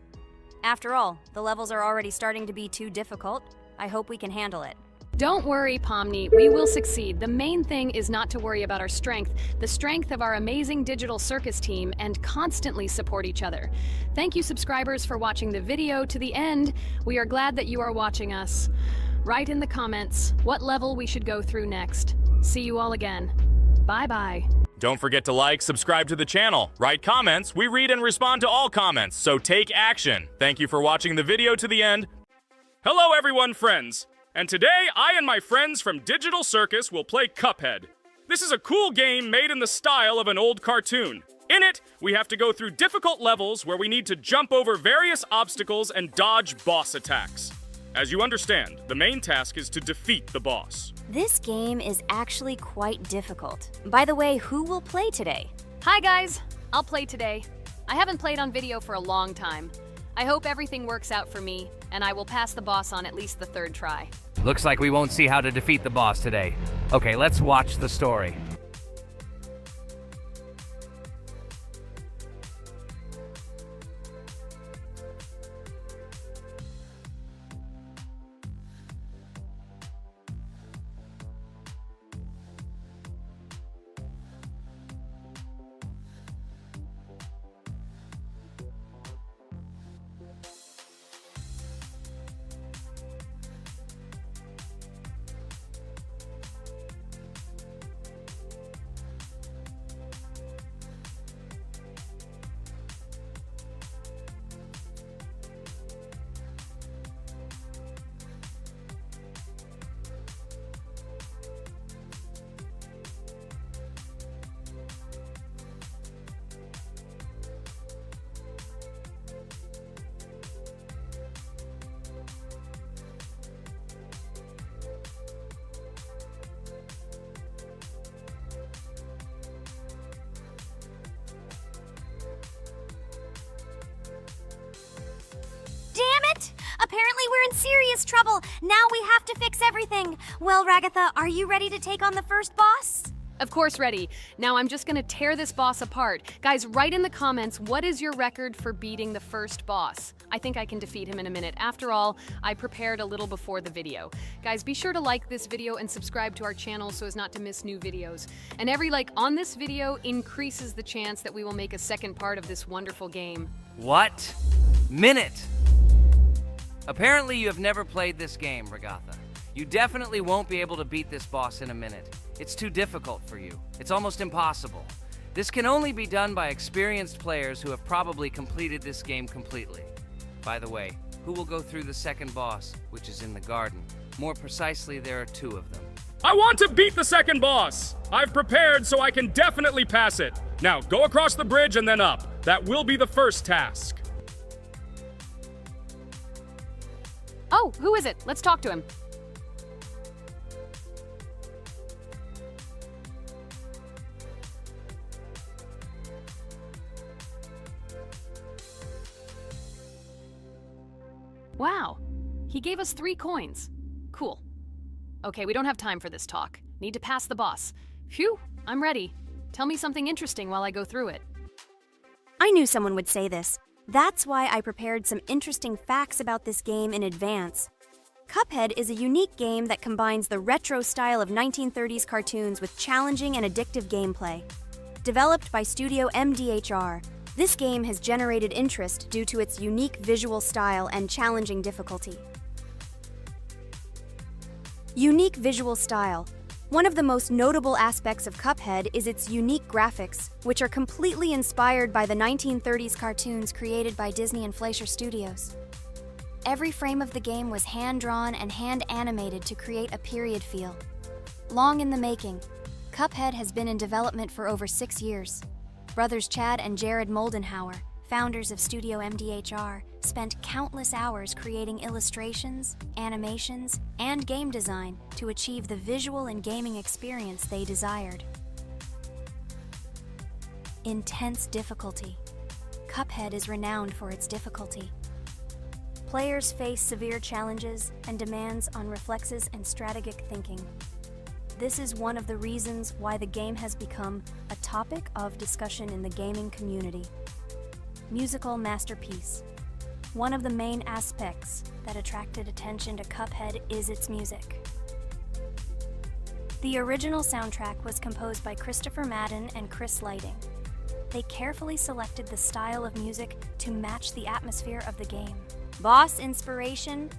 After all, the levels are already starting to be too difficult. I hope we can handle it. Don't worry, Pomni, we will succeed. The main thing is not to worry about our strength, the strength of our amazing digital circus team, and constantly support each other. Thank you, subscribers, for watching the video to the end. We are glad that you are watching us. Write in the comments what level we should go through next. See you all again. Bye-bye. Don't forget to like, subscribe to the channel, write comments. We read and respond to all comments, so take action. Thank you for watching the video to the end. Hello everyone, friends. And today, I and my friends from Digital Circus will play Cuphead. This is a cool game made in the style of an old cartoon. In it, we have to go through difficult levels where we need to jump over various obstacles and dodge boss attacks. As you understand, the main task is to defeat the boss. This game is actually quite difficult. By the way, who will play today? Hi guys, I'll play today. I haven't played on video for a long time. I hope everything works out for me, and I will pass the boss on at least the third try. Looks like we won't see how to defeat the boss today. Okay, let's watch the story. Damn it! Apparently we're in serious trouble. Now we have to fix everything. Well, Ragatha, are you ready to take on the first boss? Of course, ready. Now I'm just gonna tear this boss apart. Guys, write in the comments, what is your record for beating the first boss? I think I can defeat him in a minute. After all, I prepared a little before the video. Guys, be sure to like this video and subscribe to our channel so as not to miss new videos. And every like on this video increases the chance that we will make a second part of this wonderful game. What? Minute! Apparently you have never played this game, Ragatha. You definitely won't be able to beat this boss in a minute. It's too difficult for you. It's almost impossible. This can only be done by experienced players who have probably completed this game completely. By the way, who will go through the second boss, which is in the garden? More precisely, there are two of them. I want to beat the second boss! I've prepared so I can definitely pass it. Now, go across the bridge and then up. That will be the first task. Oh, who is it? Let's talk to him. Wow, he gave us 3 coins. Cool. Okay, we don't have time for this talk. Need to pass the boss. Phew, I'm ready. Tell me something interesting while I go through it. I knew someone would say this. That's why I prepared some interesting facts about this game in advance. Cuphead is a unique game that combines the retro style of 1930s cartoons with challenging and addictive gameplay. Developed by Studio MDHR, this game has generated interest due to its unique visual style and challenging difficulty. Unique visual style. One of the most notable aspects of Cuphead is its unique graphics, which are completely inspired by the 1930s cartoons created by Disney and Fleischer Studios. Every frame of the game was hand-drawn and hand-animated to create a period feel. Long in the making, Cuphead has been in development for over 6 years. Brothers Chad and Jared Moldenhauer, founders of Studio MDHR, spent countless hours creating illustrations, animations, and game design to achieve the visual and gaming experience they desired. Intense difficulty. Cuphead is renowned for its difficulty. Players face severe challenges and demands on reflexes and strategic thinking. This is one of the reasons why the game has become a topic of discussion in the gaming community. Musical masterpiece. One of the main aspects that attracted attention to Cuphead is its music. The original soundtrack was composed by Christopher Madden and Chris Lighting. They carefully selected the style of music to match the atmosphere of the game. Boss inspiration.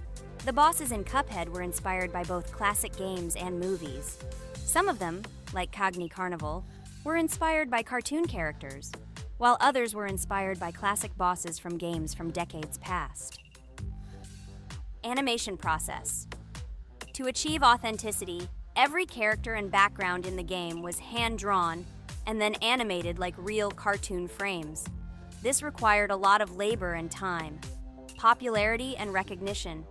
The bosses in Cuphead were inspired by both classic games and movies. Some of them, like Cogni Carnival, were inspired by cartoon characters, while others were inspired by classic bosses from games from decades past. Animation process. To achieve authenticity, every character and background in the game was hand-drawn and then animated like real cartoon frames. This required a lot of labor and time, popularity and recognition.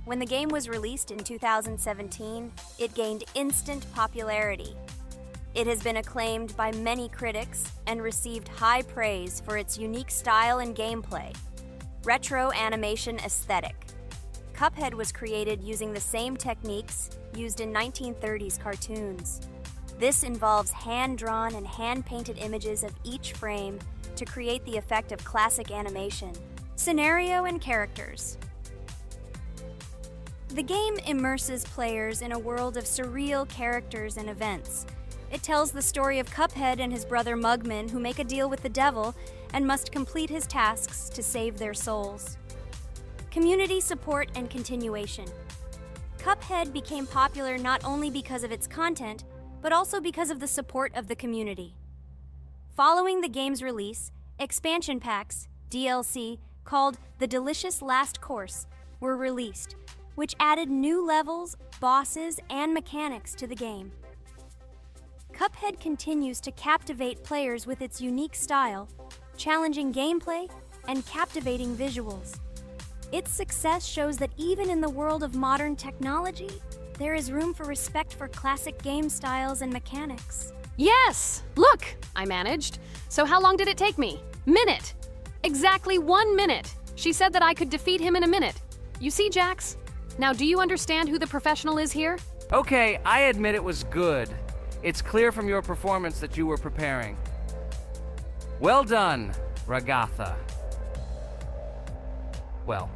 When the game was released in 2017, it gained instant popularity. It has been acclaimed by many critics and received high praise for its unique style and gameplay. Retro animation aesthetic. Cuphead was created using the same techniques used in 1930s cartoons. This involves hand-drawn and hand-painted images of each frame to create the effect of classic animation. Scenario and characters. The game immerses players in a world of surreal characters and events. It tells the story of Cuphead and his brother Mugman, who make a deal with the devil and must complete his tasks to save their souls. Community support and continuation. Cuphead became popular not only because of its content, but also because of the support of the community. Following the game's release, expansion packs, DLC, called The Delicious Last Course, were released, which added new levels, bosses, and mechanics to the game. Cuphead continues to captivate players with its unique style, challenging gameplay, and captivating visuals. Its success shows that even in the world of modern technology, there is room for respect for classic game styles and mechanics. Yes! Look! I managed. So how long did it take me? Minute! Exactly 1 minute! She said that I could defeat him in a minute. You see, Jax? Now, do you understand who the professional is here? Okay, I admit it was good. It's clear from your performance that you were preparing. Well done, Ragatha. Well,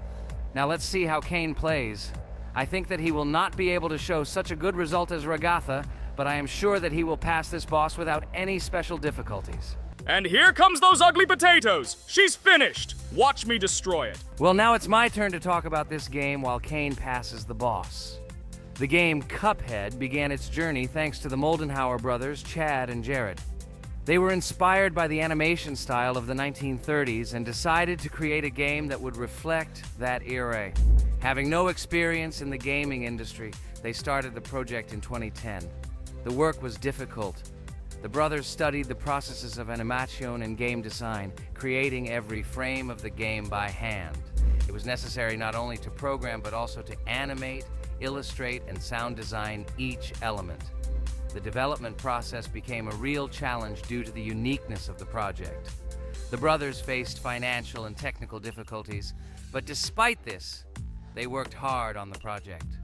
now let's see how Kane plays. I think that he will not be able to show such a good result as Ragatha, but I am sure that he will pass this boss without any special difficulties. And here comes those ugly potatoes! She's finished! Watch me destroy it. Well, now it's my turn to talk about this game while Kane passes the boss. The game Cuphead began its journey thanks to the Moldenhauer brothers, Chad and Jared. They were inspired by the animation style of the 1930s and decided to create a game that would reflect that era. Having no experience in the gaming industry, they started the project in 2010. The work was difficult. The brothers studied the processes of animation and game design, creating every frame of the game by hand. It was necessary not only to program but also to animate, illustrate, and sound design each element. The development process became a real challenge due to the uniqueness of the project. The brothers faced financial and technical difficulties, but despite this, they worked hard on the project.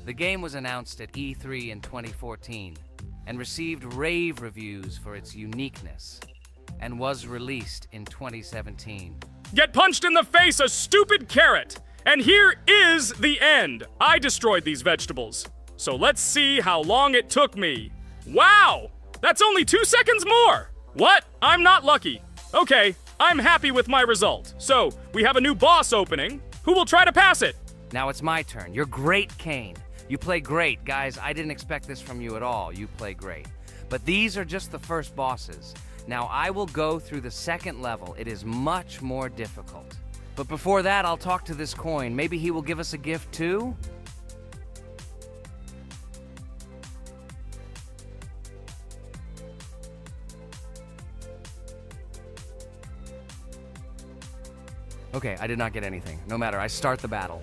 The game was announced at E3 in 2014 and received rave reviews for its uniqueness, and was released in 2017. Get punched in the face, a stupid carrot! And here is the end. I destroyed these vegetables. So let's see how long it took me. Wow! That's only 2 seconds more! What? I'm not lucky. Okay, I'm happy with my result. So, we have a new boss opening. Who will try to pass it? Now it's my turn. You're great, Kane. You play great. Guys, I didn't expect this from you at all. You play great. But these are just the first bosses. Now I will go through the second level. It is much more difficult. But before that, I'll talk to this coin. Maybe he will give us a gift too? Okay, I did not get anything. No matter, I start the battle.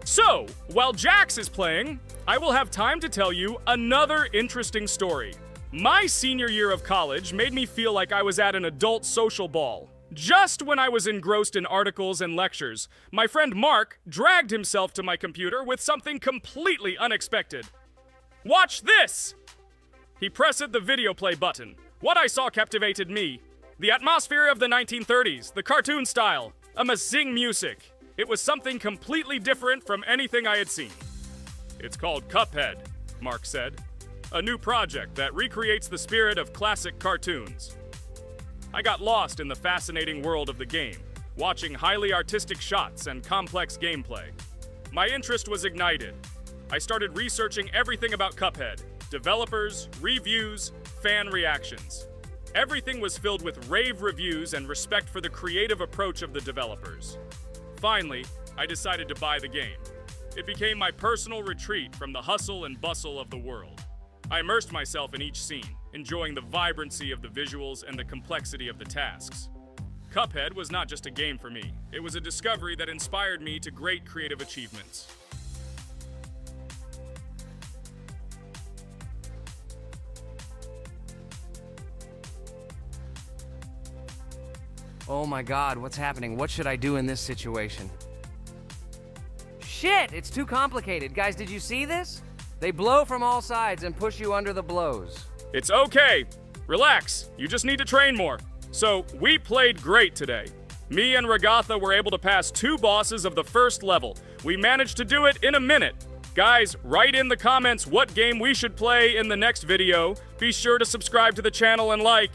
So, while Jax is playing, I will have time to tell you another interesting story. My senior year of college made me feel like I was at an adult social ball. Just when I was engrossed in articles and lectures, my friend Mark dragged himself to my computer with something completely unexpected. Watch this! He pressed the video play button. What I saw captivated me. The atmosphere of the 1930s, the cartoon style, amazing music. It was something completely different from anything I had seen. It's called Cuphead, Mark said. A new project that recreates the spirit of classic cartoons. I got lost in the fascinating world of the game, watching highly artistic shots and complex gameplay. My interest was ignited. I started researching everything about Cuphead, developers, reviews, fan reactions. Everything was filled with rave reviews and respect for the creative approach of the developers. Finally, I decided to buy the game. It became my personal retreat from the hustle and bustle of the world. I immersed myself in each scene, enjoying the vibrancy of the visuals and the complexity of the tasks. Cuphead was not just a game for me, it was a discovery that inspired me to great creative achievements. Oh my god, what's happening? What should I do in this situation? Shit, it's too complicated. Guys, did you see this? They blow from all sides and push you under the blows. It's okay. Relax. You just need to train more. So, we played great today. Me and Ragatha were able to pass 2 bosses of the first level. We managed to do it in a minute. Guys, write in the comments what game we should play in the next video. Be sure to subscribe to the channel and like.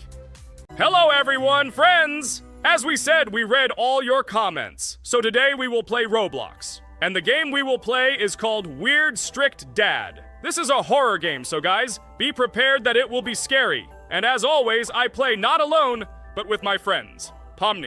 Hello everyone, friends! As we said, we read all your comments. So today we will play Roblox. And the game we will play is called Weird Strict Dad. This is a horror game, so guys, be prepared that it will be scary. And as always, I play not alone, but with my friends. Pomni.